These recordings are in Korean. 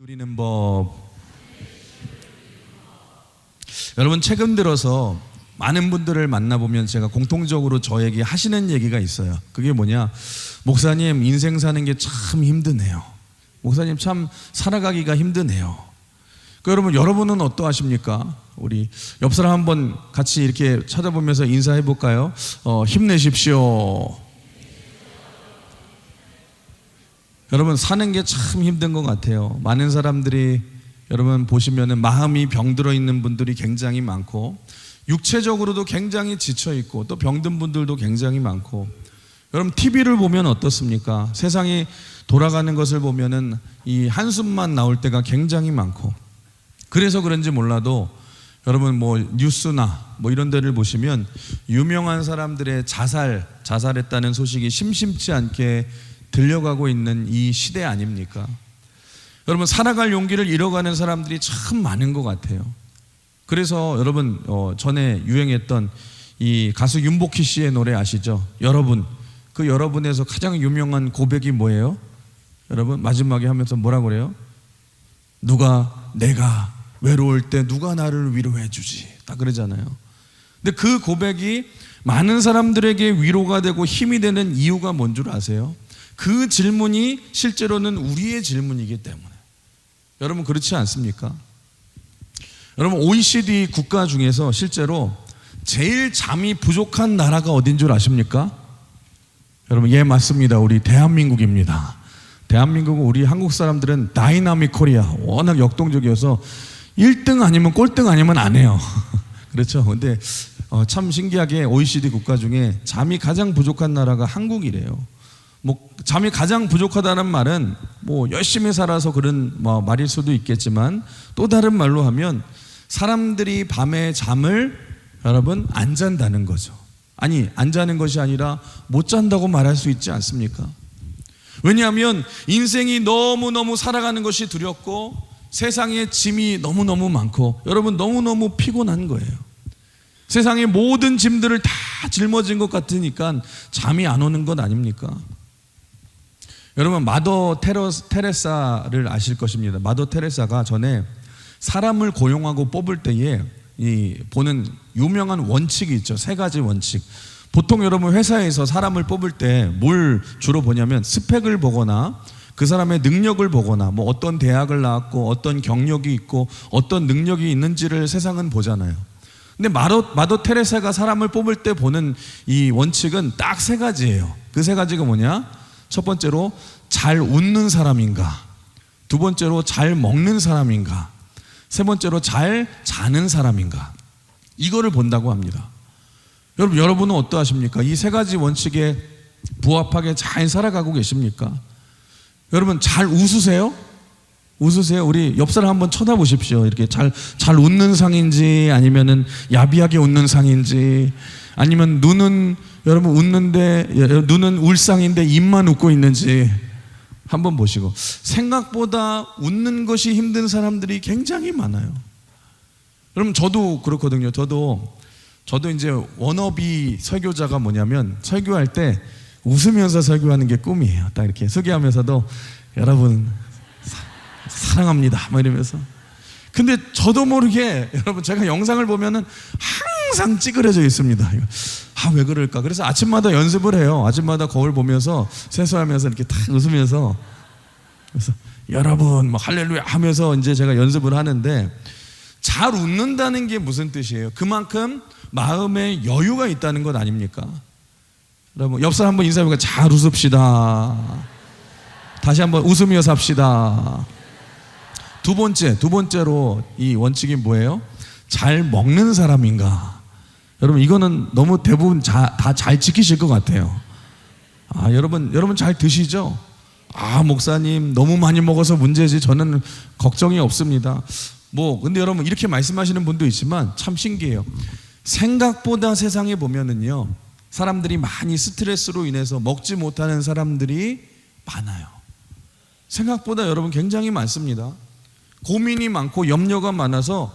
누리는 법. 여러분, 최근 들어서 많은 분들을 만나보면 제가 공통적으로 저에게 하시는 얘기가 있어요. 그게 뭐냐, 목사님 인생 사는 게 참 힘드네요. 목사님 참 살아가기가 힘드네요. 여러분은 어떠하십니까? 우리 옆 사람 한번 같이 이렇게 찾아보면서 인사해 볼까요? 힘내십시오. 여러분, 사는 게 참 힘든 것 같아요. 많은 사람들이 여러분 보시면은 마음이 병들어 있는 분들이 굉장히 많고, 육체적으로도 굉장히 지쳐 있고, 또 병든 분들도 굉장히 많고. 여러분, TV를 보면 어떻습니까? 세상이 돌아가는 것을 보면은 이 한숨만 나올 때가 굉장히 많고, 그래서 그런지 몰라도 여러분 뉴스나 이런 데를 보시면 유명한 사람들의 자살했다는 소식이 심심치 않게 들려가고 있는 이 시대 아닙니까? 여러분, 살아갈 용기를 잃어가는 사람들이 참 많은 것 같아요. 그래서 여러분, 전에 유행했던 이 가수 윤복희 씨의 노래 아시죠? 여러분. 그 여러분에서 가장 유명한 고백이 뭐예요? 여러분, 마지막에 하면서 뭐라고 그래요? 내가 외로울 때 누가 나를 위로해 주지, 딱 그러잖아요. 근데 그 고백이 많은 사람들에게 위로가 되고 힘이 되는 이유가 뭔 줄 아세요? 그 질문이 실제로는 우리의 질문이기 때문에. 여러분, 그렇지 않습니까? 여러분, OECD 국가 중에서 실제로 제일 잠이 부족한 나라가 어딘 줄 아십니까? 여러분, 예, 맞습니다. 우리 대한민국입니다. 대한민국은, 우리 한국 사람들은 다이나믹 코리아, 워낙 역동적이어서 1등 아니면 꼴등 아니면 안 해요. 그렇죠. 근데 참 신기하게 OECD 국가 중에 잠이 가장 부족한 나라가 한국이래요. 잠이 가장 부족하다는 말은 열심히 살아서 그런 말일 수도 있겠지만, 또 다른 말로 하면 사람들이 밤에 잠을 여러분 안 잔다는 거죠. 아니, 안 자는 것이 아니라 못 잔다고 말할 수 있지 않습니까? 왜냐하면 인생이 너무너무 살아가는 것이 두렵고, 세상에 짐이 너무너무 많고, 여러분 너무너무 피곤한 거예요. 세상의 모든 짐들을 다 짊어진 것 같으니까 잠이 안 오는 것 아닙니까? 여러분, 마더 테레사를 아실 것입니다. 마더 테레사가 전에 사람을 고용하고 뽑을 때에 보는 유명한 원칙이 있죠. 3가지 원칙. 보통 여러분 회사에서 사람을 뽑을 때 뭘 주로 보냐면 스펙을 보거나 그 사람의 능력을 보거나 어떤 대학을 나왔고 어떤 경력이 있고 어떤 능력이 있는지를 세상은 보잖아요. 근데 마더 테레사가 사람을 뽑을 때 보는 이 원칙은 딱 3가지예요. 그 3가지가 뭐냐? 첫 번째로 잘 웃는 사람인가, 두 번째로 잘 먹는 사람인가, 세 번째로 잘 자는 사람인가, 이거를 본다고 합니다. 여러분은 어떠하십니까? 이 3가지 원칙에 부합하게 잘 살아가고 계십니까? 여러분, 잘 웃으세요? 웃으세요? 우리 옆 사람 한번 쳐다보십시오. 이렇게 잘 웃는 상인지, 아니면은 야비하게 웃는 상인지, 아니면 눈은 여러분 웃는데 눈은 울상인데 입만 웃고 있는지 한번 보시고. 생각보다 웃는 것이 힘든 사람들이 굉장히 많아요. 여러분, 저도 그렇거든요. 저도 이제 워너비 설교자가 뭐냐면, 설교할 때 웃으면서 설교하는 게 꿈이에요. 딱 이렇게 설교하면서도 여러분 사랑합니다 이러면서. 근데 저도 모르게 여러분, 제가 영상을 보면은 항상 찌그러져 있습니다. 왜 그럴까? 그래서 아침마다 연습을 해요. 아침마다 거울 보면서 세수하면서 이렇게 딱 웃으면서, 그래서 여러분 할렐루야 하면서 이제 제가 연습을 하는데, 잘 웃는다는 게 무슨 뜻이에요? 그만큼 마음에 여유가 있다는 것 아닙니까? 여러분, 옆 사람 한번 인사해보니까 잘 웃읍시다. 다시 한번 웃으며 삽시다. 두 번째로 이 원칙이 뭐예요? 잘 먹는 사람인가? 여러분, 이거는 너무 대부분 다 잘 지키실 것 같아요. 여러분 잘 드시죠? 목사님 너무 많이 먹어서 문제지, 저는 걱정이 없습니다. 근데 여러분, 이렇게 말씀하시는 분도 있지만 참 신기해요. 생각보다 세상에 보면은요, 사람들이 많이 스트레스로 인해서 먹지 못하는 사람들이 많아요. 생각보다 여러분 굉장히 많습니다. 고민이 많고 염려가 많아서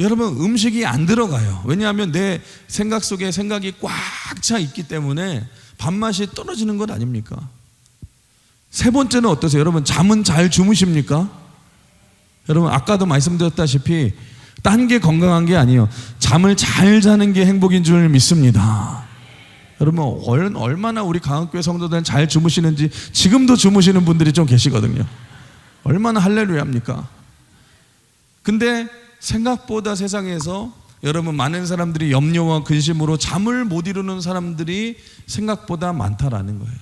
여러분 음식이 안 들어가요. 왜냐하면 내 생각 속에 생각이 꽉 차 있기 때문에 밥맛이 떨어지는 것 아닙니까? 세 번째는 어떠세요? 여러분, 잠은 잘 주무십니까? 여러분 아까도 말씀드렸다시피 딴 게 건강한 게 아니에요. 잠을 잘 자는 게 행복인 줄 믿습니다. 여러분 얼마나 우리 강학교회 성도들은 잘 주무시는지 지금도 주무시는 분들이 좀 계시거든요. 얼마나 할렐루야입니까? 근데 생각보다 세상에서 여러분 많은 사람들이 염려와 근심으로 잠을 못 이루는 사람들이 생각보다 많다라는 거예요.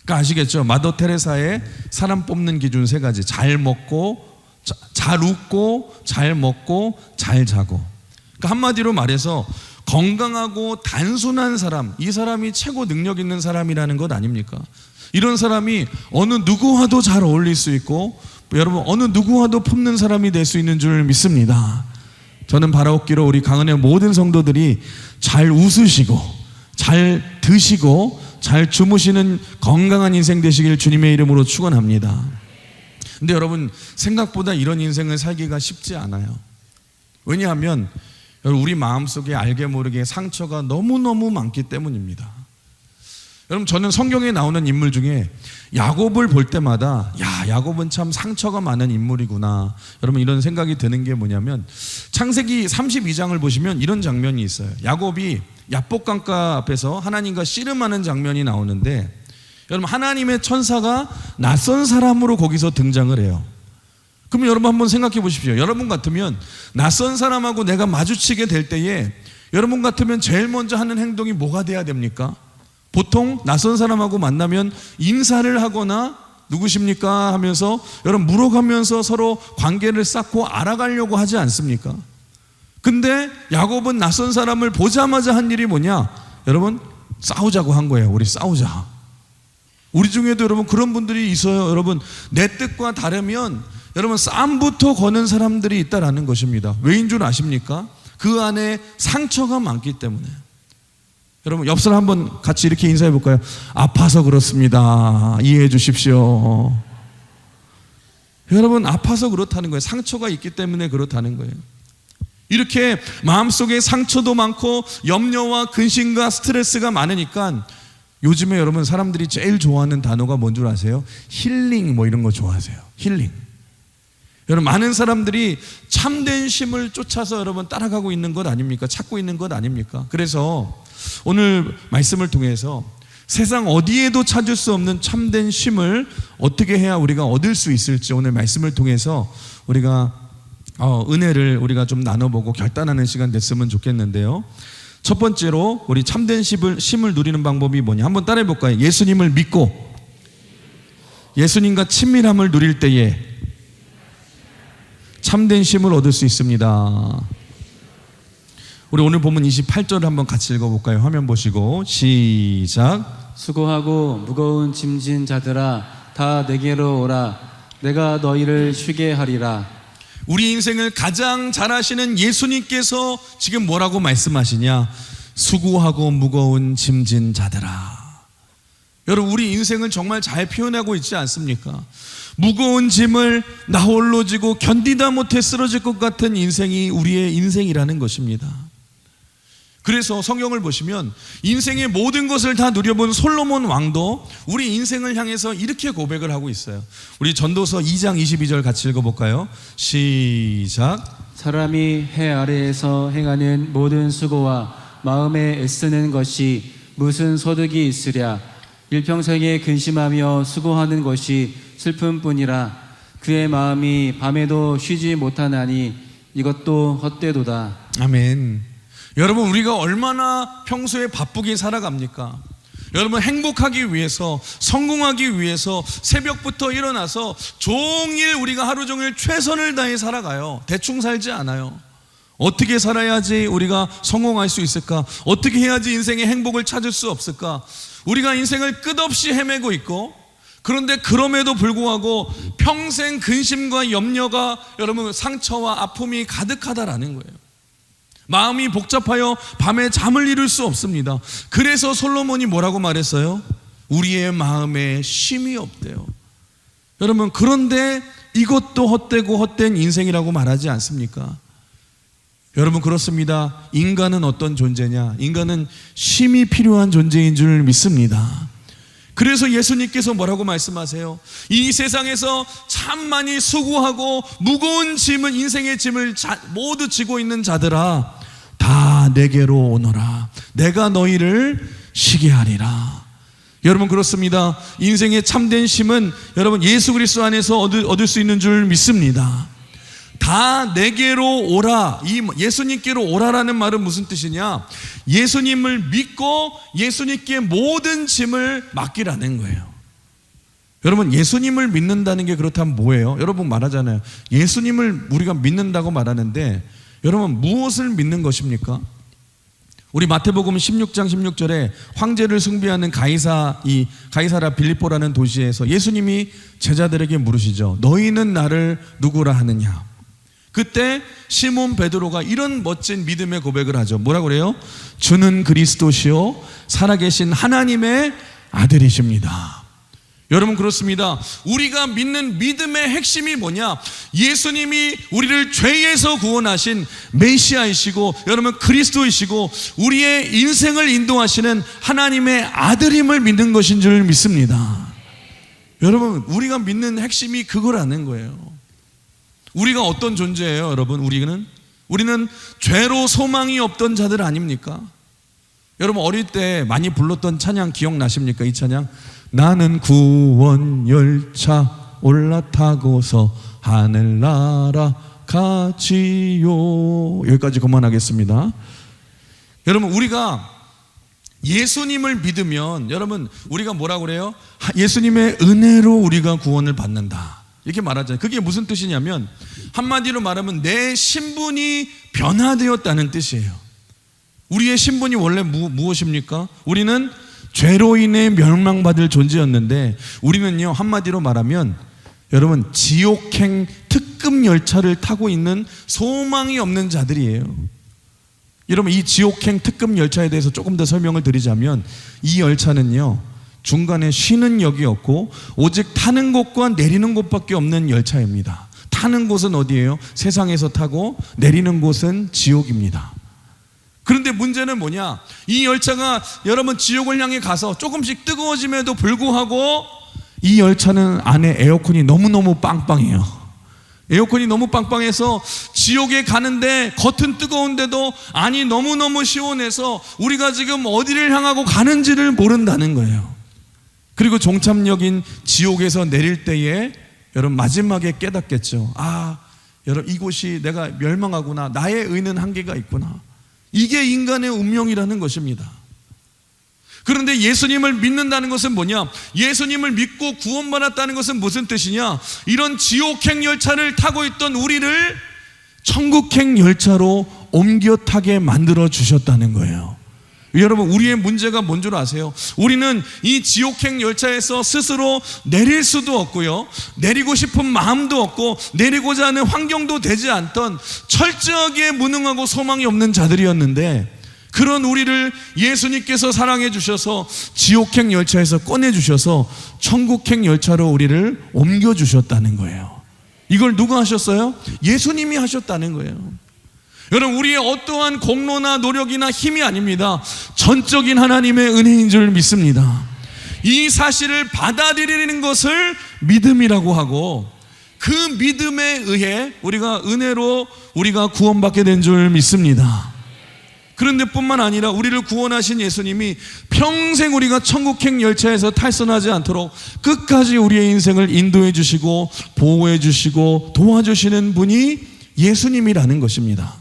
그러니까 아시겠죠? 마더 테레사의 사람 뽑는 기준 3가지. 잘 먹고 잘 웃고 잘 먹고 잘 자고. 그러니까 한마디로 말해서 건강하고 단순한 사람, 이 사람이 최고 능력 있는 사람이라는 것 아닙니까? 이런 사람이 어느 누구와도 잘 어울릴 수 있고 여러분 어느 누구와도 품는 사람이 될 수 있는 줄 믿습니다. 저는 바라옵기로 우리 강은의 모든 성도들이 잘 웃으시고 잘 드시고 잘 주무시는 건강한 인생 되시길 주님의 이름으로 축원합니다. 근데 여러분 생각보다 이런 인생을 살기가 쉽지 않아요. 왜냐하면 우리 마음속에 알게 모르게 상처가 너무너무 많기 때문입니다. 여러분 저는 성경에 나오는 인물 중에 야곱을 볼 때마다 야곱은 참 상처가 많은 인물이구나 여러분 이런 생각이 드는 게 뭐냐면 창세기 32장을 보시면 이런 장면이 있어요. 야곱이 야복강가 앞에서 하나님과 씨름하는 장면이 나오는데 여러분 하나님의 천사가 낯선 사람으로 거기서 등장을 해요. 그럼 여러분 한번 생각해 보십시오. 여러분 같으면 낯선 사람하고 내가 마주치게 될 때에 여러분 같으면 제일 먼저 하는 행동이 뭐가 돼야 됩니까? 보통 낯선 사람하고 만나면 인사를 하거나 누구십니까 하면서 여러분 물어가면서 서로 관계를 쌓고 알아가려고 하지 않습니까? 근데 야곱은 낯선 사람을 보자마자 한 일이 뭐냐? 여러분 싸우자고 한 거예요. 우리 싸우자. 우리 중에도 여러분 그런 분들이 있어요. 여러분 내 뜻과 다르면 여러분 싸움부터 거는 사람들이 있다라는 것입니다. 왜인 줄 아십니까? 그 안에 상처가 많기 때문에. 여러분 옆 사람 한번 같이 이렇게 인사해 볼까요? 아파서 그렇습니다. 이해해 주십시오. 여러분 아파서 그렇다는 거예요. 상처가 있기 때문에 그렇다는 거예요. 이렇게 마음속에 상처도 많고 염려와 근심과 스트레스가 많으니까 요즘에 여러분 사람들이 제일 좋아하는 단어가 뭔 줄 아세요? 힐링 뭐 이런 거 좋아하세요. 힐링. 여러분 많은 사람들이 참된 쉼을 쫓아서 여러분 따라가고 있는 것 아닙니까? 찾고 있는 것 아닙니까? 그래서 오늘 말씀을 통해서 세상 어디에도 찾을 수 없는 참된 쉼을 어떻게 해야 우리가 얻을 수 있을지 오늘 말씀을 통해서 우리가 은혜를 우리가 좀 나눠보고 결단하는 시간 됐으면 좋겠는데요. 첫 번째로 우리 참된 쉼을 누리는 방법이 뭐냐? 한번 따라해 볼까요? 예수님을 믿고 예수님과 친밀함을 누릴 때에 참된 쉼을 얻을 수 있습니다. 우리 오늘 본문 28절을 한번 같이 읽어볼까요? 화면 보시고 시작. 수고하고 무거운 짐진 자들아 다 내게로 오라. 내가 너희를 쉬게 하리라. 우리 인생을 가장 잘 아시는 예수님께서 지금 뭐라고 말씀하시냐? 수고하고 무거운 짐진 자들아. 여러분 우리 인생을 정말 잘 표현하고 있지 않습니까? 무거운 짐을 나 홀로 지고 견디다 못해 쓰러질 것 같은 인생이 우리의 인생이라는 것입니다. 그래서 성경을 보시면 인생의 모든 것을 다 누려본 솔로몬 왕도 우리 인생을 향해서 이렇게 고백을 하고 있어요. 우리 전도서 2장 22절 같이 읽어볼까요? 시작. 사람이 해 아래에서 행하는 모든 수고와 마음에 애쓰는 것이 무슨 소득이 있으랴. 일평생에 근심하며 수고하는 것이 슬픔뿐이라. 그의 마음이 밤에도 쉬지 못하나니 이것도 헛되도다. 아멘. 여러분 우리가 얼마나 평소에 바쁘게 살아갑니까? 여러분 행복하기 위해서 성공하기 위해서 새벽부터 일어나서 종일 우리가 하루 종일 최선을 다해 살아가요. 대충 살지 않아요. 어떻게 살아야지 우리가 성공할 수 있을까? 어떻게 해야지 인생의 행복을 찾을 수 없을까? 우리가 인생을 끝없이 헤매고 있고 그런데 그럼에도 불구하고 평생 근심과 염려가 여러분 상처와 아픔이 가득하다라는 거예요. 마음이 복잡하여 밤에 잠을 이룰 수 없습니다. 그래서 솔로몬이 뭐라고 말했어요? 우리의 마음에 쉼이 없대요. 여러분 그런데 이것도 헛되고 헛된 인생이라고 말하지 않습니까? 여러분 그렇습니다. 인간은 어떤 존재냐? 인간은 쉼이 필요한 존재인 줄 믿습니다. 그래서 예수님께서 뭐라고 말씀하세요? 이 세상에서 참 많이 수고하고 무거운 짐을, 인생의 짐을 모두 지고 있는 자들아, 다 내게로 오너라. 내가 너희를 쉬게 하리라. 여러분, 그렇습니다. 인생의 참된 쉼은 여러분 예수 그리스도 안에서 얻을 수 있는 줄 믿습니다. 다 내게로 오라. 이 예수님께로 오라라는 말은 무슨 뜻이냐? 예수님을 믿고 예수님께 모든 짐을 맡기라는 거예요. 여러분, 예수님을 믿는다는 게 그렇다면 뭐예요? 여러분 말하잖아요. 예수님을 우리가 믿는다고 말하는데 여러분 무엇을 믿는 것입니까? 우리 마태복음 16장 16절에 황제를 숭배하는 가이사라 빌립보라는 도시에서 예수님이 제자들에게 물으시죠. 너희는 나를 누구라 하느냐? 그때 시몬 베드로가 이런 멋진 믿음의 고백을 하죠. 뭐라고 그래요? 주는 그리스도시요 살아계신 하나님의 아들이십니다. 여러분, 그렇습니다. 우리가 믿는 믿음의 핵심이 뭐냐? 예수님이 우리를 죄에서 구원하신 메시아이시고 여러분 그리스도이시고 우리의 인생을 인도하시는 하나님의 아들임을 믿는 것인 줄 믿습니다. 여러분, 우리가 믿는 핵심이 그거라는 거예요. 우리가 어떤 존재예요, 여러분? 우리는 죄로 소망이 없던 자들 아닙니까? 여러분, 어릴 때 많이 불렀던 찬양 기억나십니까? 이 찬양, 나는 구원 열차 올라타고서 하늘나라 가지요. 여기까지 그만하겠습니다. 여러분, 우리가 예수님을 믿으면 여러분 우리가 뭐라고 그래요? 예수님의 은혜로 우리가 구원을 받는다, 이렇게 말하잖아요. 그게 무슨 뜻이냐면 한마디로 말하면 내 신분이 변화되었다는 뜻이에요. 우리의 신분이 원래 무엇입니까? 우리는 죄로 인해 멸망받을 존재였는데 우리는요, 한마디로 말하면 여러분 지옥행 특급 열차를 타고 있는 소망이 없는 자들이에요. 여러분, 이 지옥행 특급 열차에 대해서 조금 더 설명을 드리자면 이 열차는요 중간에 쉬는 역이 없고 오직 타는 곳과 내리는 곳밖에 없는 열차입니다. 타는 곳은 어디예요? 세상에서 타고 내리는 곳은 지옥입니다. 그런데 문제는 뭐냐? 이 열차가 여러분 지옥을 향해 가서 조금씩 뜨거워짐에도 불구하고 이 열차는 안에 에어컨이 너무너무 빵빵해요. 에어컨이 너무 빵빵해서 지옥에 가는데 겉은 뜨거운데도 안이 너무너무 시원해서 우리가 지금 어디를 향하고 가는지를 모른다는 거예요. 그리고 종착역인 지옥에서 내릴 때에 여러분 마지막에 깨닫겠죠. 아, 여러분 이곳이 내가 멸망하구나. 나의 의는 한계가 있구나. 이게 인간의 운명이라는 것입니다. 그런데 예수님을 믿는다는 것은 뭐냐? 예수님을 믿고 구원받았다는 것은 무슨 뜻이냐? 이런 지옥행 열차를 타고 있던 우리를 천국행 열차로 옮겨 타게 만들어 주셨다는 거예요. 여러분, 우리의 문제가 뭔 줄 아세요? 우리는 이 지옥행 열차에서 스스로 내릴 수도 없고요, 내리고 싶은 마음도 없고 내리고자 하는 환경도 되지 않던 철저하게 무능하고 소망이 없는 자들이었는데 그런 우리를 예수님께서 사랑해 주셔서 지옥행 열차에서 꺼내 주셔서 천국행 열차로 우리를 옮겨 주셨다는 거예요. 이걸 누가 하셨어요? 예수님이 하셨다는 거예요. 여러분, 우리의 어떠한 공로나 노력이나 힘이 아닙니다. 전적인 하나님의 은혜인 줄 믿습니다. 이 사실을 받아들이는 것을 믿음이라고 하고 그 믿음에 의해 우리가 은혜로 우리가 구원받게 된 줄 믿습니다. 그런데 뿐만 아니라 우리를 구원하신 예수님이 평생 우리가 천국행 열차에서 탈선하지 않도록 끝까지 우리의 인생을 인도해 주시고 보호해 주시고 도와주시는 분이 예수님이라는 것입니다.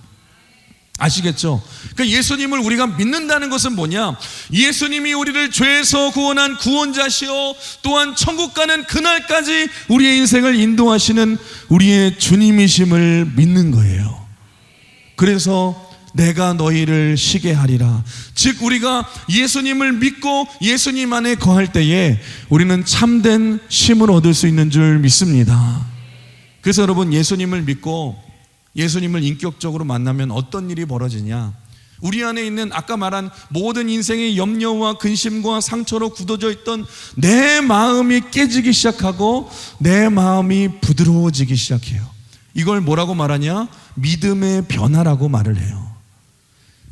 아시겠죠? 그러니까 예수님을 우리가 믿는다는 것은 뭐냐? 예수님이 우리를 죄에서 구원한 구원자시오, 또한 천국 가는 그날까지 우리의 인생을 인도하시는 우리의 주님이심을 믿는 거예요. 그래서 내가 너희를 쉬게 하리라. 즉 우리가 예수님을 믿고 예수님 안에 거할 때에 우리는 참된 쉼을 얻을 수 있는 줄 믿습니다. 그래서 여러분, 예수님을 믿고 예수님을 인격적으로 만나면 어떤 일이 벌어지냐? 우리 안에 있는 아까 말한 모든 인생의 염려와 근심과 상처로 굳어져 있던 내 마음이 깨지기 시작하고 내 마음이 부드러워지기 시작해요. 이걸 뭐라고 말하냐? 믿음의 변화라고 말을 해요.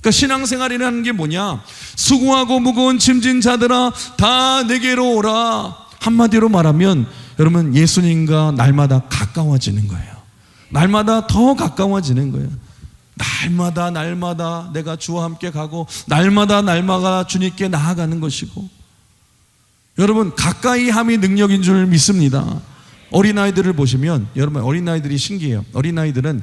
그러니까 신앙생활이라는 게 뭐냐? 수고하고 무거운 짐진 자들아 다 내게로 오라. 한마디로 말하면 여러분 예수님과 날마다 가까워지는 거예요. 날마다 더 가까워지는 거예요. 날마다 내가 주와 함께 가고 날마다 주님께 나아가는 것이고, 여러분 가까이 함이 능력인 줄 믿습니다. 어린아이들을 보시면 여러분 어린아이들이 신기해요. 어린아이들은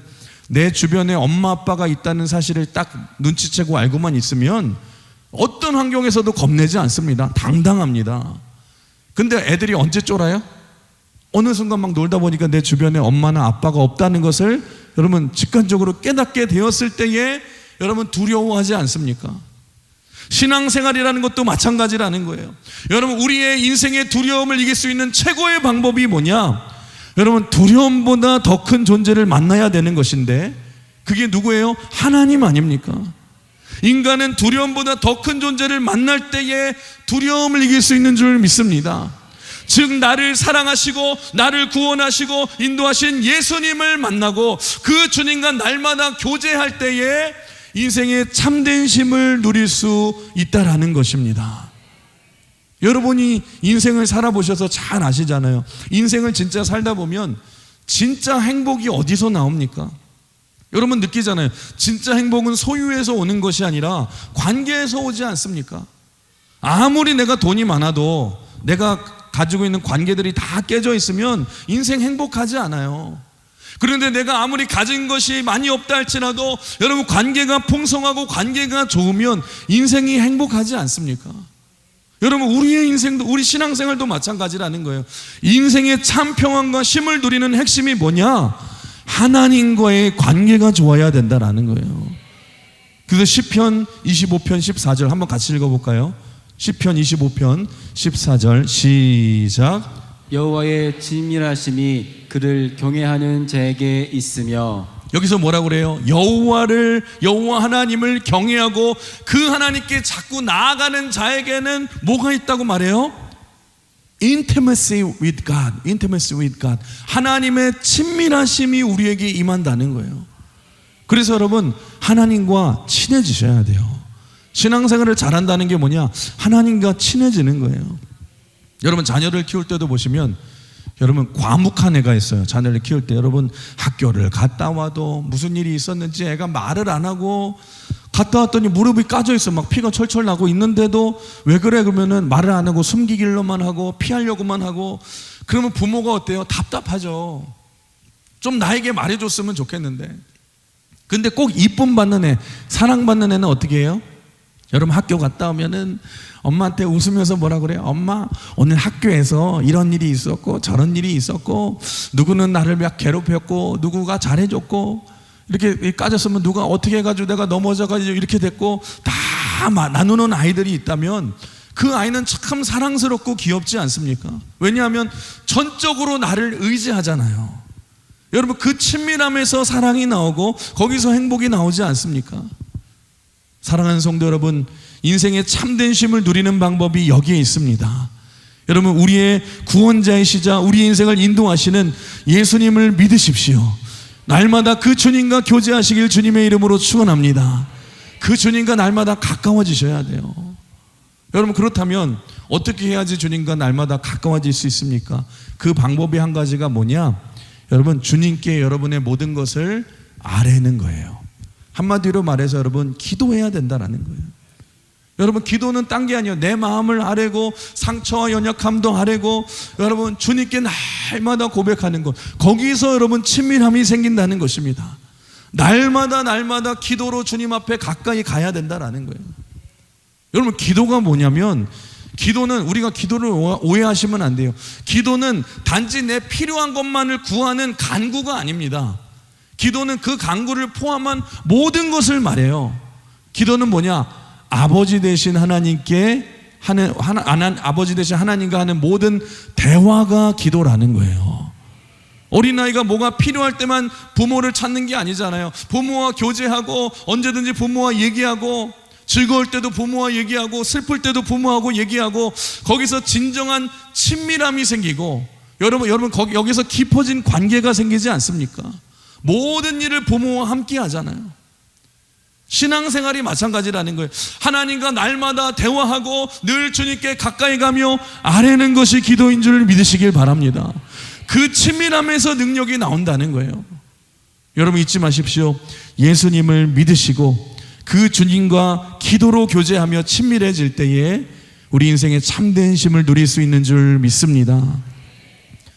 내 주변에 엄마 아빠가 있다는 사실을 딱 눈치채고 알고만 있으면 어떤 환경에서도 겁내지 않습니다. 당당합니다. 근데 애들이 언제 쫄아요? 어느 순간 막 놀다 보니까 내 주변에 엄마나 아빠가 없다는 것을 여러분 직관적으로 깨닫게 되었을 때에 여러분 두려워하지 않습니까? 신앙생활이라는 것도 마찬가지라는 거예요. 여러분 우리의 인생의 두려움을 이길 수 있는 최고의 방법이 뭐냐? 여러분 두려움보다 더 큰 존재를 만나야 되는 것인데 그게 누구예요? 하나님 아닙니까? 인간은 두려움보다 더 큰 존재를 만날 때에 두려움을 이길 수 있는 줄 믿습니다. 즉 나를 사랑하시고 나를 구원하시고 인도하신 예수님을 만나고 그 주님과 날마다 교제할 때에 인생의 참된 쉼을 누릴 수 있다라는 것입니다. 여러분이 인생을 살아보셔서 잘 아시잖아요. 인생을 진짜 살다 보면 진짜 행복이 어디서 나옵니까? 여러분 느끼잖아요. 진짜 행복은 소유에서 오는 것이 아니라 관계에서 오지 않습니까? 아무리 내가 돈이 많아도 내가 가지고 있는 관계들이 다 깨져 있으면 인생 행복하지 않아요. 그런데 내가 아무리 가진 것이 많이 없다 할지라도 여러분 관계가 풍성하고 관계가 좋으면 인생이 행복하지 않습니까? 여러분 우리의 인생도 우리 신앙생활도 마찬가지라는 거예요. 인생의 참 평안과 쉼을 누리는 핵심이 뭐냐? 하나님과의 관계가 좋아야 된다라는 거예요. 그래서 시편 25편 14절 한번 같이 읽어볼까요? 시편 25편 14절 시작. 여호와의 친밀하심이 그를 경외하는 자에게 있으며. 여기서 뭐라고 그래요? 여호와 하나님을 경외하고 그 하나님께 자꾸 나아가는 자에게는 뭐가 있다고 말해요? Intimacy with God. Intimacy with God. 하나님의 친밀하심이 우리에게 임한다는 거예요. 그래서 여러분 하나님과 친해지셔야 돼요. 신앙생활을 잘한다는 게 뭐냐? 하나님과 친해지는 거예요. 여러분 자녀를 키울 때도 보시면 여러분 과묵한 애가 있어요. 자녀를 키울 때 여러분 학교를 갔다 와도 무슨 일이 있었는지 애가 말을 안 하고 갔다 왔더니 무릎이 까져 있어. 막 피가 철철 나고 있는데도 왜 그래? 그러면은 말을 안 하고 숨기기로만 하고 피하려고만 하고. 그러면 부모가 어때요? 답답하죠. 좀 나에게 말해줬으면 좋겠는데. 근데 꼭 이쁨 받는 애, 사랑받는 애는 어떻게 해요? 여러분 학교 갔다 오면은 엄마한테 웃으면서 뭐라 그래요? 엄마 오늘 학교에서 이런 일이 있었고 저런 일이 있었고 누구는 나를 막 괴롭혔고 누구가 잘해줬고 이렇게 까졌으면 누가 어떻게 해가지고 내가 넘어져가지고 이렇게 됐고 다 나누는 아이들이 있다면 그 아이는 참 사랑스럽고 귀엽지 않습니까? 왜냐하면 전적으로 나를 의지하잖아요. 여러분 그 친밀함에서 사랑이 나오고 거기서 행복이 나오지 않습니까? 사랑하는 성도 여러분, 인생의 참된 쉼을 누리는 방법이 여기에 있습니다. 여러분 우리의 구원자이시자 우리 인생을 인도하시는 예수님을 믿으십시오. 날마다 그 주님과 교제하시길 주님의 이름으로 축원합니다. 그 주님과 날마다 가까워지셔야 돼요. 여러분 그렇다면 어떻게 해야지 주님과 날마다 가까워질 수 있습니까? 그 방법이 한 가지가 뭐냐? 여러분 주님께 여러분의 모든 것을 아뢰는 거예요. 한마디로 말해서 여러분 기도해야 된다라는 거예요. 여러분 기도는 딴 게 아니에요. 내 마음을 아뢰고 상처와 연약함도 아뢰고 여러분 주님께 날마다 고백하는 것, 거기서 여러분 친밀함이 생긴다는 것입니다. 날마다 기도로 주님 앞에 가까이 가야 된다라는 거예요. 여러분 기도가 뭐냐면, 기도는 우리가 기도를 오해하시면 안 돼요. 기도는 단지 내 필요한 것만을 구하는 간구가 아닙니다. 기도는 그 간구를 포함한 모든 것을 말해요. 기도는 뭐냐? 아버지 되신 하나님께 아버지 되신 하나님과 하는 모든 대화가 기도라는 거예요. 어린아이가 뭐가 필요할 때만 부모를 찾는 게 아니잖아요. 부모와 교제하고 언제든지 부모와 얘기하고 즐거울 때도 부모와 얘기하고 슬플 때도 부모하고 얘기하고 거기서 진정한 친밀함이 생기고 여러분 여기서 깊어진 관계가 생기지 않습니까? 모든 일을 부모와 함께 하잖아요. 신앙생활이 마찬가지라는 거예요. 하나님과 날마다 대화하고 늘 주님께 가까이 가며 아뢰는 것이 기도인 줄 믿으시길 바랍니다. 그 친밀함에서 능력이 나온다는 거예요. 여러분 잊지 마십시오. 예수님을 믿으시고 그 주님과 기도로 교제하며 친밀해질 때에 우리 인생의 참된 쉼을 누릴 수 있는 줄 믿습니다.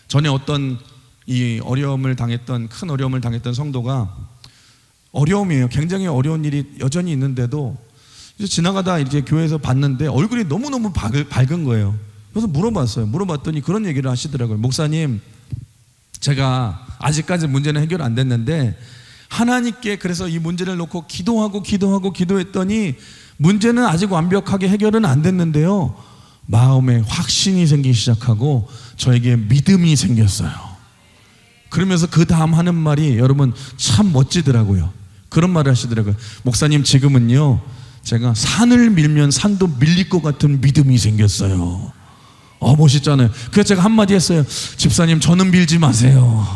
전에 어떤 큰 어려움을 당했던 성도가 어려움이에요. 굉장히 어려운 일이 여전히 있는데도 이제 지나가다 이렇게 교회에서 봤는데 얼굴이 너무너무 밝은 거예요. 그래서 물어봤더니 그런 얘기를 하시더라고요. 목사님, 제가 아직까지 문제는 해결 안 됐는데 하나님께 그래서 이 문제를 놓고 기도했더니 문제는 아직 완벽하게 해결은 안 됐는데요, 마음에 확신이 생기기 시작하고 저에게 믿음이 생겼어요. 그러면서 그 다음 하는 말이 여러분 참 멋지더라고요. 그런 말을 하시더라고요. 목사님, 지금은요 제가 산을 밀면 산도 밀릴 것 같은 믿음이 생겼어요. 멋있잖아요. 그래서 제가 한마디 했어요. 집사님, 저는 밀지 마세요.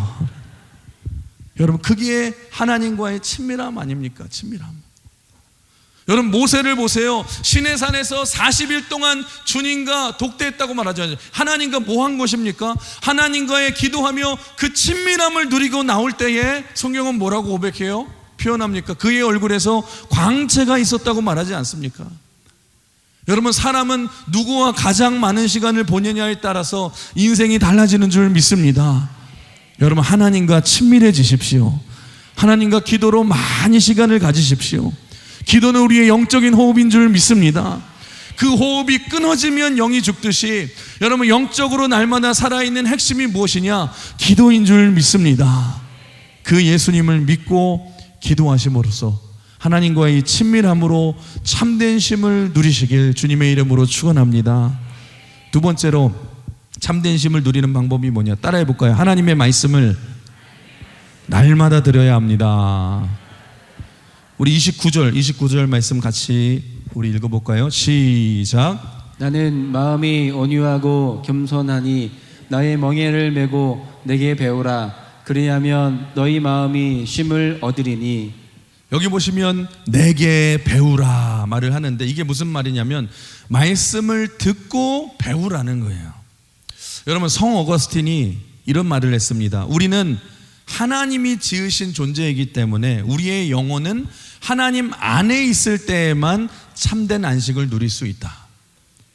여러분, 그게 하나님과의 친밀함 아닙니까? 친밀함. 여러분, 모세를 보세요. 시내산에서 40일 동안 주님과 독대했다고 말하죠. 하나님과 뭐 한 것입니까? 하나님과의 기도하며 그 친밀함을 누리고 나올 때에 성경은 뭐라고 고백해요? 표현합니까? 그의 얼굴에서 광채가 있었다고 말하지 않습니까? 여러분, 사람은 누구와 가장 많은 시간을 보내냐에 따라서 인생이 달라지는 줄 믿습니다. 여러분, 하나님과 친밀해지십시오. 하나님과 기도로 많이 시간을 가지십시오. 기도는 우리의 영적인 호흡인 줄 믿습니다. 그 호흡이 끊어지면 영이 죽듯이 여러분, 영적으로 날마다 살아있는 핵심이 무엇이냐? 기도인 줄 믿습니다. 그 예수님을 믿고 기도하심으로써 하나님과의 친밀함으로 참된 쉼을 누리시길 주님의 이름으로 축원합니다. 두 번째로 참된 쉼을 누리는 방법이 뭐냐? 따라해 볼까요? 하나님의 말씀을 날마다 들어야 합니다. 우리 29절 말씀 같이 우리 읽어볼까요? 시작. 나는 마음이 온유하고 겸손하니 나의 멍에를 메고 내게 배우라. 그리하면 너희 마음이 쉼을 얻으리니. 여기 보시면 내게 배우라 말을 하는데 이게 무슨 말이냐면 말씀을 듣고 배우라는 거예요. 여러분, 성 어거스틴이 이런 말을 했습니다. 우리는 하나님이 지으신 존재이기 때문에 우리의 영혼은 하나님 안에 있을 때에만 참된 안식을 누릴 수 있다.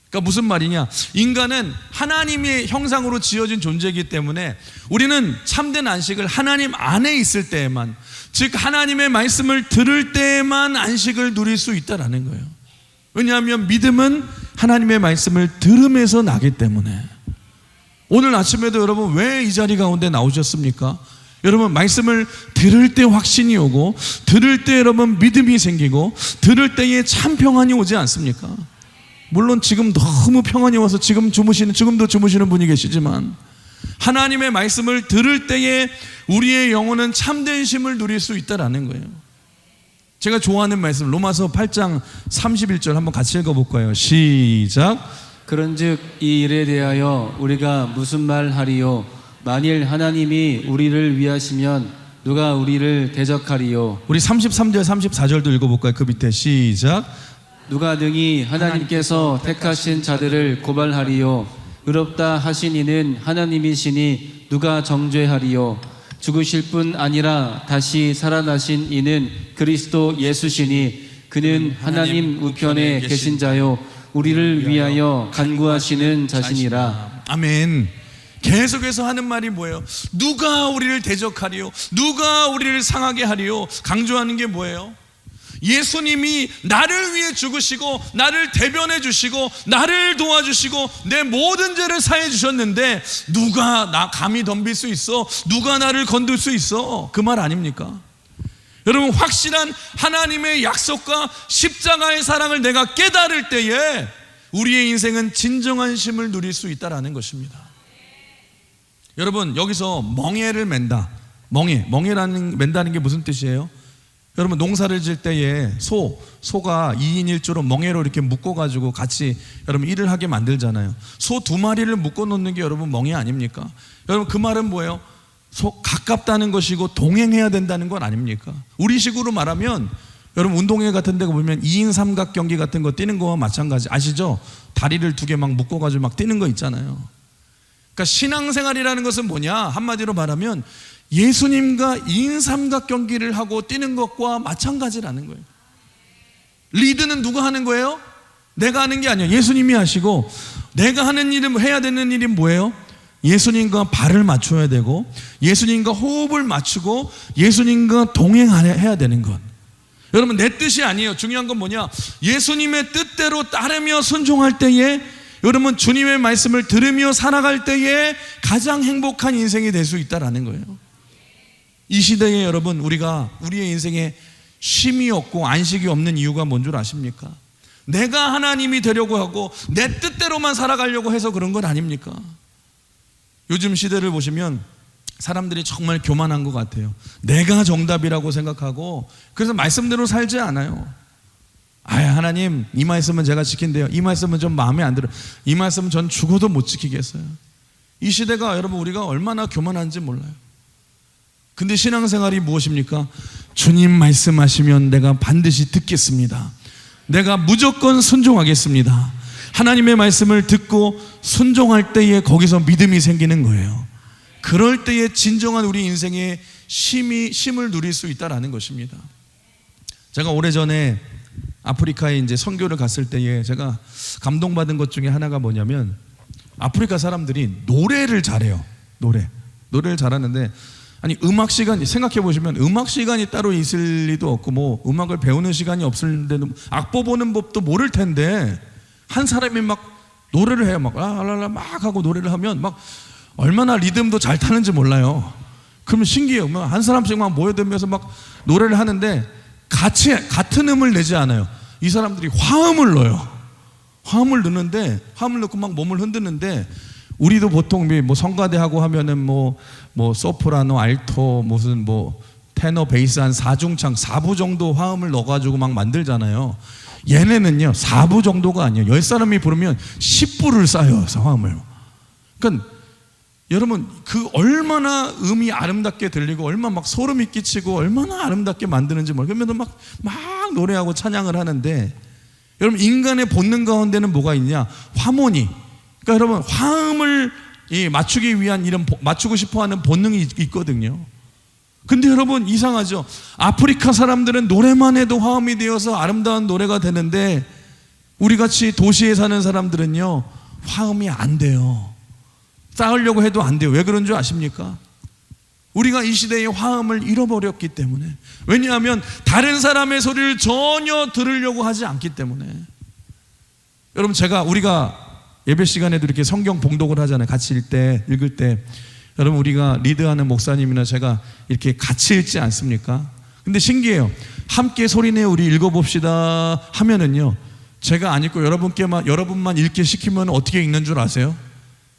그러니까 무슨 말이냐? 인간은 하나님의 형상으로 지어진 존재이기 때문에 우리는 참된 안식을 하나님 안에 있을 때에만, 즉 하나님의 말씀을 들을 때에만 안식을 누릴 수 있다라는 거예요. 왜냐하면 믿음은 하나님의 말씀을 들음에서 나기 때문에. 오늘 아침에도 여러분 왜 이 자리 가운데 나오셨습니까? 여러분, 말씀을 들을 때 확신이 오고 들을 때 여러분 믿음이 생기고 들을 때에 참 평안이 오지 않습니까? 물론 지금 너무 평안이 와서 지금도 주무시는 분이 계시지만 하나님의 말씀을 들을 때에 우리의 영혼은 참된 쉼을 누릴 수 있다라는 거예요. 제가 좋아하는 말씀 로마서 8장 31절 한번 같이 읽어볼까요? 시작. 그런즉 이 일에 대하여 우리가 무슨 말 하리요? 만일 하나님이 우리를 위하시면 누가 우리를 대적하리요? 우리 33절 34절도 읽어볼까요? 그 밑에 시작. 누가 능히 하나님께서 택하신 자들을 고발하리요? 의롭다 하신 이는 하나님이시니 누가 정죄하리요? 죽으실 뿐 아니라 다시 살아나신 이는 그리스도 예수시니 그는 하나님 우편에 계신 자요 우리를 위하여 간구하시는 자신이라. 아멘. 계속해서 하는 말이 뭐예요? 누가 우리를 대적하리요? 누가 우리를 상하게 하리요? 강조하는 게 뭐예요? 예수님이 나를 위해 죽으시고 나를 대변해 주시고 나를 도와주시고 내 모든 죄를 사해 주셨는데 누가 나 감히 덤빌 수 있어? 누가 나를 건들 수 있어? 그 말 아닙니까? 여러분, 확실한 하나님의 약속과 십자가의 사랑을 내가 깨달을 때에 우리의 인생은 진정한 쉼을 누릴 수 있다라는 것입니다. 여러분, 여기서 멍에를 맨다. 맨다는 게 무슨 뜻이에요? 여러분, 농사를 질 때에 소가 2인 1조로 멍에로 이렇게 묶어가지고 같이 여러분 일을 하게 만들잖아요. 소 2마리를 묶어 놓는 게 여러분 멍에 아닙니까? 여러분, 그 말은 뭐예요? 가깝다는 것이고 동행해야 된다는 건 아닙니까? 우리식으로 말하면 여러분 운동회 같은 데 보면 2인 삼각 경기 같은 거 뛰는 거와 마찬가지 아시죠? 다리를 두 개 막 묶어가지고 막 뛰는 거 있잖아요. 그러니까 신앙생활이라는 것은 뭐냐? 한마디로 말하면 예수님과 2인 삼각 경기를 하고 뛰는 것과 마찬가지라는 거예요. 리드는 누가 하는 거예요? 내가 하는 게 아니에요. 예수님이 하시고, 내가 하는 일은, 해야 되는 일이 뭐예요? 예수님과 발을 맞춰야 되고, 예수님과 호흡을 맞추고, 예수님과 동행해야 되는 것. 여러분, 내 뜻이 아니에요. 중요한 건 뭐냐? 예수님의 뜻대로 따르며 순종할 때에, 여러분 주님의 말씀을 들으며 살아갈 때에 가장 행복한 인생이 될 수 있다라는 거예요. 이 시대에 여러분, 우리가 우리의 인생에 쉼이 없고 안식이 없는 이유가 뭔 줄 아십니까? 내가 하나님이 되려고 하고 내 뜻대로만 살아가려고 해서 그런 건 아닙니까? 요즘 시대를 보시면 사람들이 정말 교만한 것 같아요. 내가 정답이라고 생각하고, 그래서 말씀대로 살지 않아요. 하나님 이 말씀은 제가 지킨대요. 이 말씀은 좀 마음에 안 들어요. 이 말씀은 전 죽어도 못 지키겠어요. 이 시대가 여러분 우리가 얼마나 교만한지 몰라요. 근데 신앙생활이 무엇입니까? 주님 말씀하시면 내가 반드시 듣겠습니다. 내가 무조건 순종하겠습니다. 하나님의 말씀을 듣고 순종할 때에 거기서 믿음이 생기는 거예요. 그럴 때에 진정한 우리 인생의 쉼을 누릴 수 있다라는 것입니다. 제가 오래전에 아프리카에 이제 선교를 갔을 때에 제가 감동받은 것 중에 하나가 뭐냐면, 아프리카 사람들이 노래를 잘해요. 노래를 잘하는데, 아니 음악 시간이, 생각해 보시면 음악 시간이 따로 있을 리도 없고 뭐 음악을 배우는 시간이 없을 때는 악보 보는 법도 모를 텐데 한 사람이 막 노래를 해요. 막 랄랄라 막 하고 노래를 하면 막 얼마나 리듬도 잘 타는지 몰라요. 그러면 신기해요. 한 사람씩 막 모여들면서 막 노래를 하는데 같은 음을 내지 않아요. 이 사람들이 화음을 넣어요. 화음을 넣고 막 몸을 흔드는데, 우리도 보통 뭐 성가대하고 하면은 뭐 소프라노, 알토, 무슨 뭐 테너, 베이스 한 4중창 4부 정도 화음을 넣어가지고 막 만들잖아요. 얘네는요 4부 정도가 아니에요. 10사람이 부르면 10부를 쌓여요, 화음을. 그러니까 여러분, 그 얼마나 음이 아름답게 들리고 얼마나 막 소름이 끼치고 얼마나 아름답게 만드는지 몰라요. 그러면 막 노래하고 찬양을 하는데, 여러분 인간의 본능 가운데는 뭐가 있냐? 화모니. 그러니까 여러분 화음을 맞추기 위한 맞추고 싶어하는 본능이 있거든요. 근데 여러분 이상하죠? 아프리카 사람들은 노래만 해도 화음이 되어서 아름다운 노래가 되는데, 우리같이 도시에 사는 사람들은요 화음이 안 돼요. 쌓으려고 해도 안 돼요. 왜 그런 줄 아십니까? 우리가 이 시대의 화음을 잃어버렸기 때문에. 왜냐하면 다른 사람의 소리를 전혀 들으려고 하지 않기 때문에. 여러분, 우리가 예배 시간에도 이렇게 성경 봉독을 하잖아요. 같이 읽을 때 여러분, 우리가 리드하는 목사님이나 제가 이렇게 같이 읽지 않습니까? 근데 신기해요. 함께 소리내어 우리 읽어봅시다 하면은요, 제가 안 읽고 여러분만 읽게 시키면 어떻게 읽는 줄 아세요?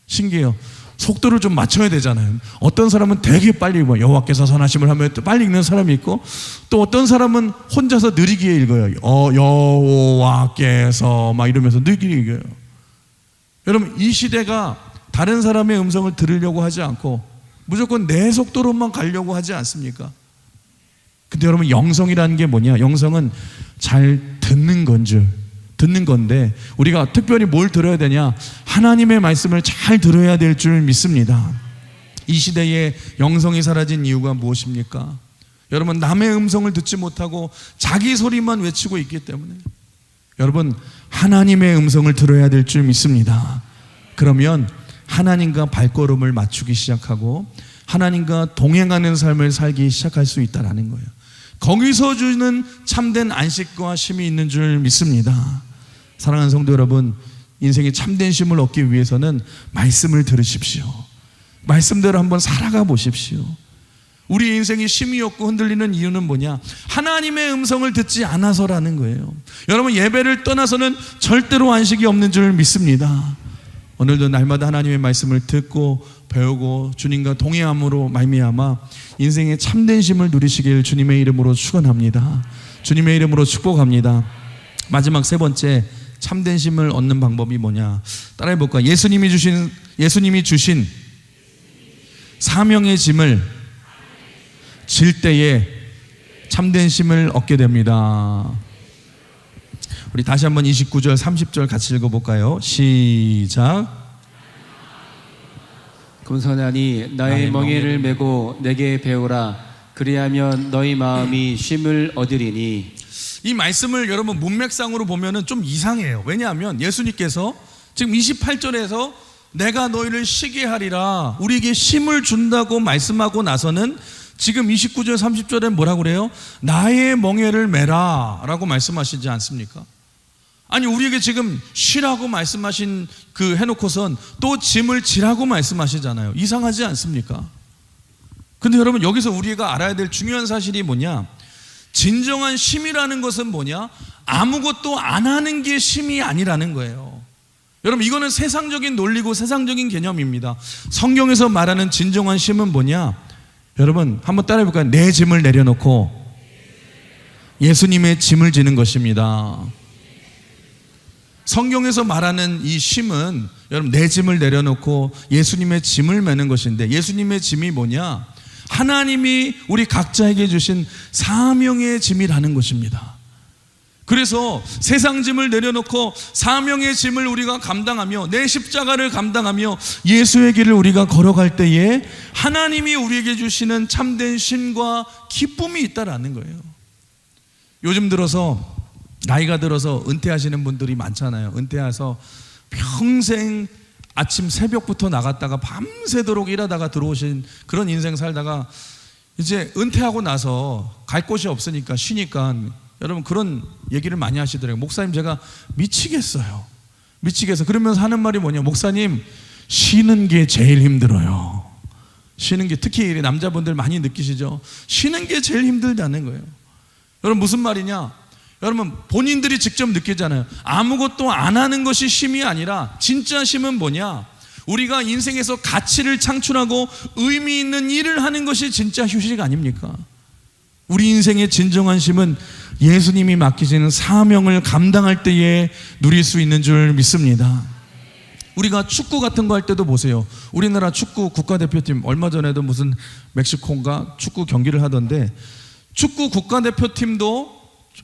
신기해요. 속도를 좀 맞춰야 되잖아요. 어떤 사람은 되게 빨리 읽어요. 여호와께서 선하심을 하면 또 빨리 읽는 사람이 있고, 또 어떤 사람은 혼자서 느리게 읽어요. 여호와께서 막 이러면서 느리게 읽어요. 여러분, 이 시대가 다른 사람의 음성을 들으려고 하지 않고 무조건 내 속도로만 가려고 하지 않습니까? 근데 여러분, 영성이라는 게 뭐냐? 영성은 잘 듣는 건데, 우리가 특별히 뭘 들어야 되냐? 하나님의 말씀을 잘 들어야 될 줄 믿습니다. 이 시대에 영성이 사라진 이유가 무엇입니까? 여러분, 남의 음성을 듣지 못하고 자기 소리만 외치고 있기 때문에. 여러분, 하나님의 음성을 들어야 될 줄 믿습니다. 그러면 하나님과 발걸음을 맞추기 시작하고 하나님과 동행하는 삶을 살기 시작할 수 있다는 거예요. 거기서 주는 참된 안식과 쉼이 있는 줄 믿습니다. 사랑하는 성도 여러분, 인생의 참된 쉼을 얻기 위해서는 말씀을 들으십시오. 말씀대로 한번 살아가 보십시오. 우리 인생이 쉼이 없고 흔들리는 이유는 뭐냐? 하나님의 음성을 듣지 않아서라는 거예요. 여러분, 예배를 떠나서는 절대로 안식이 없는 줄 믿습니다. 오늘도 날마다 하나님의 말씀을 듣고 배우고 주님과 동행함으로 말미암아 인생의 참된 쉼을 누리시길 주님의 이름으로 축원합니다. 주님의 이름으로 축복합니다. 마지막 세 번째, 참된 쉼을 얻는 방법이 뭐냐? 따라해 볼까? 예수님이 주신 사명의 짐을 질 때에 참된 쉼을 얻게 됩니다. 우리 다시 한번 29절 30절 같이 읽어볼까요? 시작. 금선하니 나의 멍에를 메고 내게 배우라. 그리하면 너희 마음이 쉼을 얻으리니. 이 말씀을 여러분 문맥상으로 보면은 좀 이상해요. 왜냐하면 예수님께서 지금 28절에서 내가 너희를 쉬게 하리라, 우리에게 쉼을 준다고 말씀하고 나서는 지금 29절 30절에 뭐라고 그래요? 나의 멍에를 메라 라고 말씀하시지 않습니까? 아니, 우리에게 지금 쉬라고 말씀하신 그 해놓고선 또 짐을 지라고 말씀하시잖아요. 이상하지 않습니까? 근데 여러분, 여기서 우리가 알아야 될 중요한 사실이 뭐냐? 진정한 쉼이라는 것은 뭐냐? 아무것도 안 하는 게 쉼이 아니라는 거예요. 여러분, 이거는 세상적인 논리고 세상적인 개념입니다. 성경에서 말하는 진정한 쉼은 뭐냐? 여러분, 한번 따라해 볼까요? 내 짐을 내려놓고 예수님의 짐을 지는 것입니다. 성경에서 말하는 이 쉼은 여러분, 내 짐을 내려놓고 예수님의 짐을 메는 것인데, 예수님의 짐이 뭐냐? 하나님이 우리 각자에게 주신 사명의 짐이라는 것입니다. 그래서 세상 짐을 내려놓고 사명의 짐을 우리가 감당하며 내 십자가를 감당하며 예수의 길을 우리가 걸어갈 때에 하나님이 우리에게 주시는 참된 쉼과 기쁨이 있다라는 거예요. 요즘 들어서 나이가 들어서 은퇴하시는 분들이 많잖아요. 은퇴해서 평생 아침 새벽부터 나갔다가 밤새도록 일하다가 들어오신 그런 인생 살다가 이제 은퇴하고 나서 갈 곳이 없으니까 쉬니까 여러분 그런 얘기를 많이 하시더라고요. 목사님, 제가 미치겠어요. 미치겠어. 그러면서 하는 말이 뭐냐? 목사님, 쉬는 게 제일 힘들어요. 쉬는 게, 특히 남자분들 많이 느끼시죠? 쉬는 게 제일 힘들다는 거예요. 여러분, 무슨 말이냐? 여러분, 본인들이 직접 느끼잖아요. 아무것도 안 하는 것이 쉼이 아니라 진짜 쉼은 뭐냐? 우리가 인생에서 가치를 창출하고 의미 있는 일을 하는 것이 진짜 휴식 아닙니까? 우리 인생의 진정한 쉼은 예수님이 맡기시는 사명을 감당할 때에 누릴 수 있는 줄 믿습니다. 우리가 축구 같은 거 할 때도 보세요. 우리나라 축구 국가대표팀 얼마 전에도 무슨 멕시코인가 축구 경기를 하던데, 축구 국가대표팀도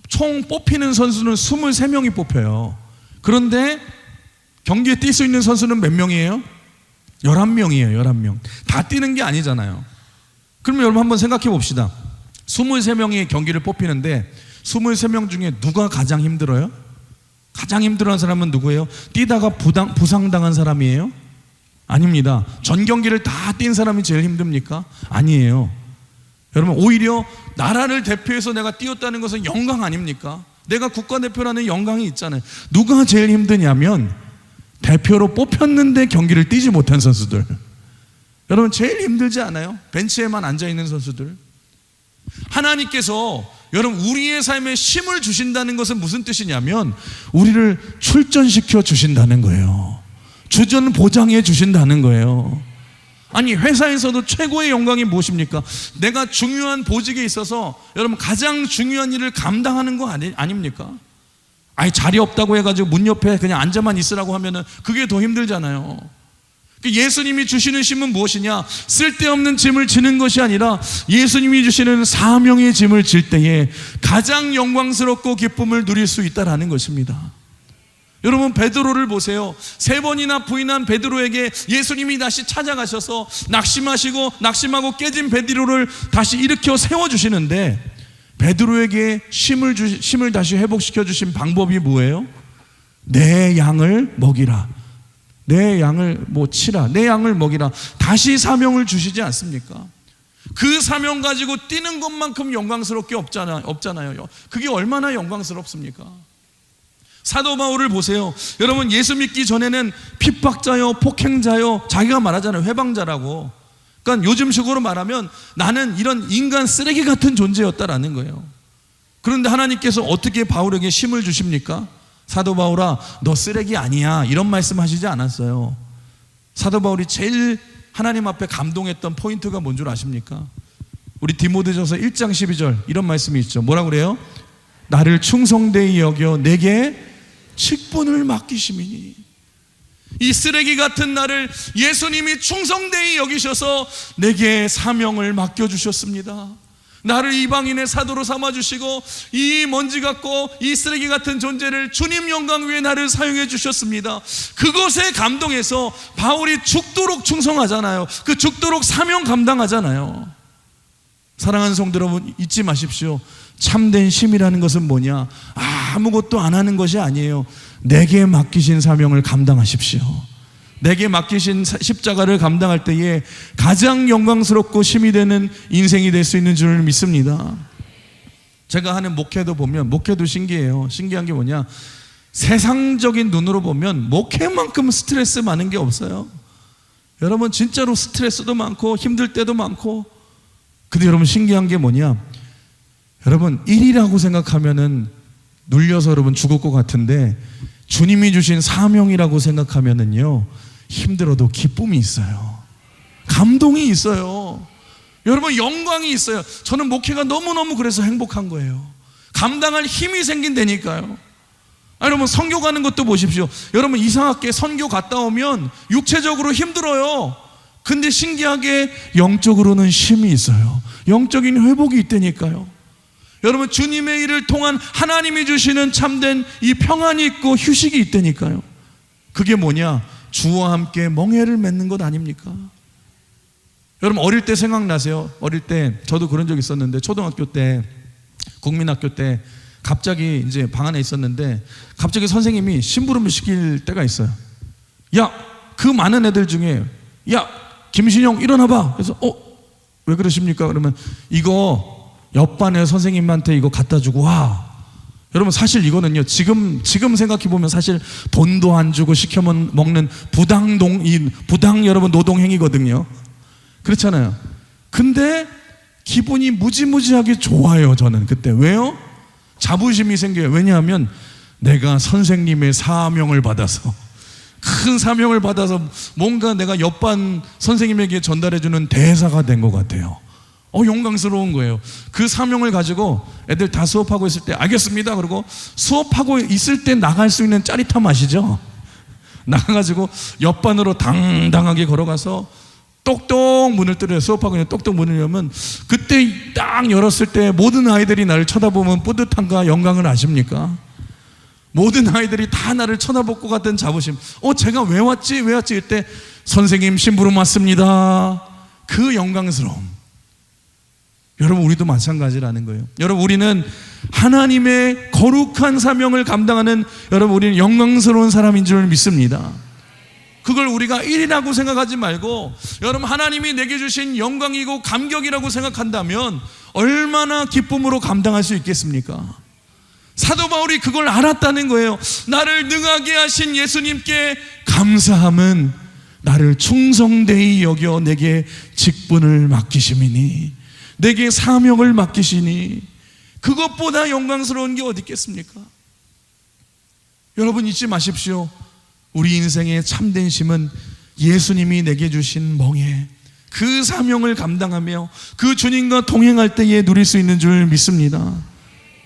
총 뽑히는 선수는 23명이 뽑혀요. 그런데 경기에 뛸 수 있는 선수는 몇 명이에요? 11명이에요. 11명. 다 뛰는 게 아니잖아요. 그러면 여러분 한번 생각해 봅시다. 23명이 경기를 뽑히는데 23명 중에 누가 가장 힘들어요? 가장 힘들어하는 사람은 누구예요? 뛰다가 부상당한 사람이에요? 아닙니다. 전 경기를 다 뛴 사람이 제일 힘듭니까? 아니에요. 여러분, 오히려 나라를 대표해서 내가 뛰었다는 것은 영광 아닙니까? 내가 국가대표라는 영광이 있잖아요. 누가 제일 힘드냐면 대표로 뽑혔는데 경기를 뛰지 못한 선수들. 여러분, 제일 힘들지 않아요? 벤치에만 앉아있는 선수들. 하나님께서 여러분 우리의 삶에 쉼을 주신다는 것은 무슨 뜻이냐면 우리를 출전시켜 주신다는 거예요. 주전 보장해 주신다는 거예요. 아니, 회사에서도 최고의 영광이 무엇입니까? 내가 중요한 보직에 있어서 여러분 가장 중요한 일을 감당하는 거 아닙니까? 아니, 자리 없다고 해가지고 문 옆에 그냥 앉아만 있으라고 하면은 그게 더 힘들잖아요. 예수님이 주시는 쉼은 무엇이냐? 쓸데없는 짐을 지는 것이 아니라 예수님이 주시는 사명의 짐을 질 때에 가장 영광스럽고 기쁨을 누릴 수 있다라는 것입니다. 여러분, 베드로를 보세요. 3번이나 부인한 베드로에게 예수님이 다시 찾아가셔서 낙심하고 깨진 베드로를 다시 일으켜 세워주시는데, 베드로에게 쉼을 다시 회복시켜 주신 방법이 뭐예요? 내 양을 먹이라, 내 양을 치라, 내 양을 먹이라. 다시 사명을 주시지 않습니까? 그 사명 가지고 뛰는 것만큼 영광스럽게 없잖아요. 그게 얼마나 영광스럽습니까? 사도 바울을 보세요. 여러분, 예수 믿기 전에는 핍박자요, 폭행자요, 자기가 말하잖아요, 회방자라고. 그러니까 요즘식으로 말하면 나는 이런 인간 쓰레기 같은 존재였다라는 거예요. 그런데 하나님께서 어떻게 바울에게 쉼을 주십니까? 사도 바울아, 너 쓰레기 아니야, 이런 말씀하시지 않았어요. 사도 바울이 제일 하나님 앞에 감동했던 포인트가 뭔 줄 아십니까? 우리 디모데전서 1장 12절 이런 말씀이 있죠. 뭐라고 그래요? 나를 충성되이 여겨 내게 직분을 맡기심이니. 이 쓰레기 같은 나를 예수님이 충성되이 여기셔서 내게 사명을 맡겨주셨습니다. 나를 이방인의 사도로 삼아주시고 이 먼지 같고 이 쓰레기 같은 존재를 주님 영광 위에 나를 사용해 주셨습니다. 그것에 감동해서 바울이 죽도록 충성하잖아요. 그 죽도록 사명 감당하잖아요. 사랑하는 성도 여러분, 잊지 마십시오. 참된 쉼이라는 것은 뭐냐? 아무것도 안 하는 것이 아니에요. 내게 맡기신 사명을 감당하십시오. 내게 맡기신 십자가를 감당할 때에 가장 영광스럽고 쉼이 되는 인생이 될 수 있는 줄 믿습니다. 제가 하는 목회도 보면, 목회도 신기해요. 신기한 게 뭐냐? 세상적인 눈으로 보면 목회만큼 스트레스 많은 게 없어요. 여러분, 진짜로 스트레스도 많고 힘들 때도 많고. 근데 여러분, 신기한 게 뭐냐? 여러분, 일이라고 생각하면은 눌려서 여러분 죽을 것 같은데, 주님이 주신 사명이라고 생각하면은요, 힘들어도 기쁨이 있어요. 감동이 있어요. 여러분, 영광이 있어요. 저는 목회가 너무너무 그래서 행복한 거예요. 감당할 힘이 생긴다니까요. 여러분, 선교 가는 것도 보십시오. 여러분, 이상하게 선교 갔다 오면 육체적으로 힘들어요. 근데 신기하게 영적으로는 쉼이 있어요. 영적인 회복이 있다니까요. 여러분, 주님의 일을 통한 하나님이 주시는 참된 이 평안이 있고 휴식이 있다니까요. 그게 뭐냐? 주와 함께 멍에를 맺는 것 아닙니까? 여러분, 어릴 때 생각나세요? 어릴 때 저도 그런 적 있었는데, 초등학교 때, 국민학교 때 갑자기 이제 방 안에 있었는데 갑자기 선생님이 심부름을 시킬 때가 있어요. 야, 그 많은 애들 중에, 야, 김신영 일어나봐. 그래서 왜 그러십니까? 그러면 이거 옆반에 선생님한테 이거 갖다 주고 와. 여러분, 사실 이거는요, 지금 생각해보면 사실 돈도 안 주고 시켜 먹는 부당 여러분 노동행위거든요. 그렇잖아요. 근데 기분이 무지무지하게 좋아요, 저는 그때. 왜요? 자부심이 생겨요. 왜냐하면 내가 선생님의 사명을 받아서, 큰 사명을 받아서 뭔가 내가 옆반 선생님에게 전달해주는 대사가 된 것 같아요. 영광스러운 거예요. 그 사명을 가지고 애들 다 수업하고 있을 때 알겠습니다 그러고 수업하고 있을 때 나갈 수 있는 짜릿함 아시죠? 나가가지고 옆반으로 당당하게 걸어가서 똑똑 문을 뚫어요. 수업하고 있는 똑똑 문을 열면 그때 딱 열었을 때 모든 아이들이 나를 쳐다보면 뿌듯함과 영광을 아십니까? 모든 아이들이 다 나를 쳐다볼 것 같은 자부심. 제가 왜 왔지? 이때 선생님 심부름 왔습니다. 그 영광스러움. 여러분, 우리도 마찬가지라는 거예요. 여러분, 우리는 하나님의 거룩한 사명을 감당하는, 여러분, 우리는 영광스러운 사람인 줄 믿습니다. 그걸 우리가 일이라고 생각하지 말고, 여러분, 하나님이 내게 주신 영광이고 감격이라고 생각한다면 얼마나 기쁨으로 감당할 수 있겠습니까? 사도 바울이 그걸 알았다는 거예요. 나를 능하게 하신 예수님께 감사함은 나를 충성되이 여겨 내게 직분을 맡기심이니, 내게 사명을 맡기시니 그것보다 영광스러운 게 어디 있겠습니까? 여러분, 잊지 마십시오. 우리 인생의 참된 쉼은 예수님이 내게 주신 멍에 그 사명을 감당하며 그 주님과 동행할 때에 누릴 수 있는 줄 믿습니다.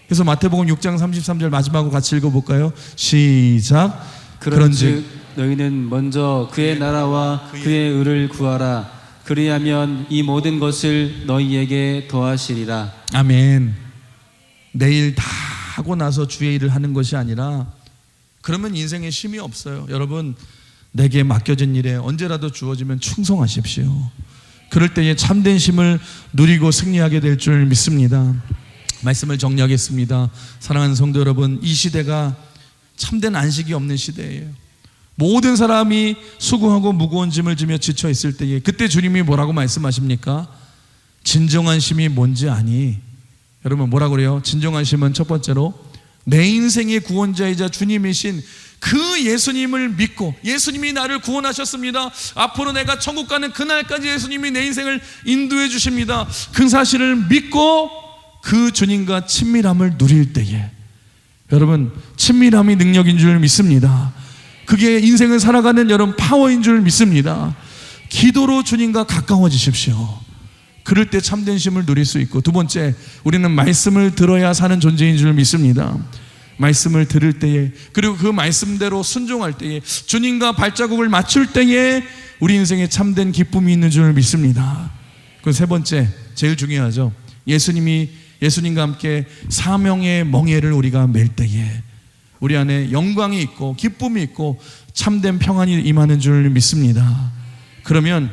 그래서 마태복음 6장 33절 마지막으로 같이 읽어볼까요? 시작. 그런즉 너희는 먼저 그의 나라와 그의 의를 구하라. 그리하면 이 모든 것을 너희에게 더하시리라. 아멘. 내일 다 하고 나서 주의 일을 하는 것이 아니라, 그러면 인생에 쉼이 없어요. 여러분, 내게 맡겨진 일에 언제라도 주어지면 충성하십시오. 그럴 때에 참된 쉼을 누리고 승리하게 될 줄 믿습니다. 말씀을 정리하겠습니다. 사랑하는 성도 여러분, 이 시대가 참된 안식이 없는 시대예요. 모든 사람이 수고하고 무거운 짐을 지며 지쳐 있을 때에 그때 주님이 뭐라고 말씀하십니까? 진정한 쉼이 뭔지 아니? 여러분, 뭐라고 그래요? 진정한 쉼은 첫 번째로 내 인생의 구원자이자 주님이신 그 예수님을 믿고, 예수님이 나를 구원하셨습니다. 앞으로 내가 천국 가는 그날까지 예수님이 내 인생을 인도해 주십니다. 그 사실을 믿고 그 주님과 친밀함을 누릴 때에, 여러분, 친밀함이 능력인 줄 믿습니다. 그게 인생을 살아가는 여러분 파워인 줄 믿습니다. 기도로 주님과 가까워지십시오. 그럴 때 참된 쉼을 누릴 수 있고, 두 번째, 우리는 말씀을 들어야 사는 존재인 줄 믿습니다. 말씀을 들을 때에, 그리고 그 말씀대로 순종할 때에, 주님과 발자국을 맞출 때에 우리 인생에 참된 기쁨이 있는 줄 믿습니다. 그 세 번째, 제일 중요하죠. 예수님과 함께 사명의 멍에를 우리가 맬 때에 우리 안에 영광이 있고 기쁨이 있고 참된 평안이 임하는 줄 믿습니다. 그러면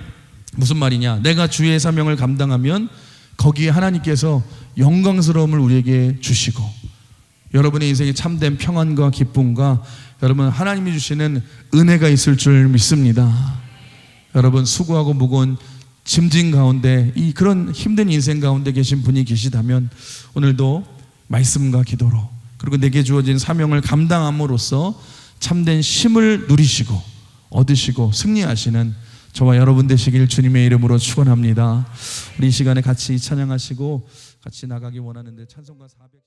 무슨 말이냐? 내가 주의 사명을 감당하면 거기에 하나님께서 영광스러움을 우리에게 주시고 여러분의 인생에 참된 평안과 기쁨과 여러분 하나님이 주시는 은혜가 있을 줄 믿습니다. 여러분 수고하고 무거운 짐진 가운데 이 그런 힘든 인생 가운데 계신 분이 계시다면 오늘도 말씀과 기도로 그리고 내게 주어진 사명을 감당함으로써 참된 쉼을 누리시고 얻으시고 승리하시는 저와 여러분 되시길 주님의 이름으로 축원합니다. 우리 이 시간에 같이 찬양하시고 같이 나가기 원하는데 찬송가 400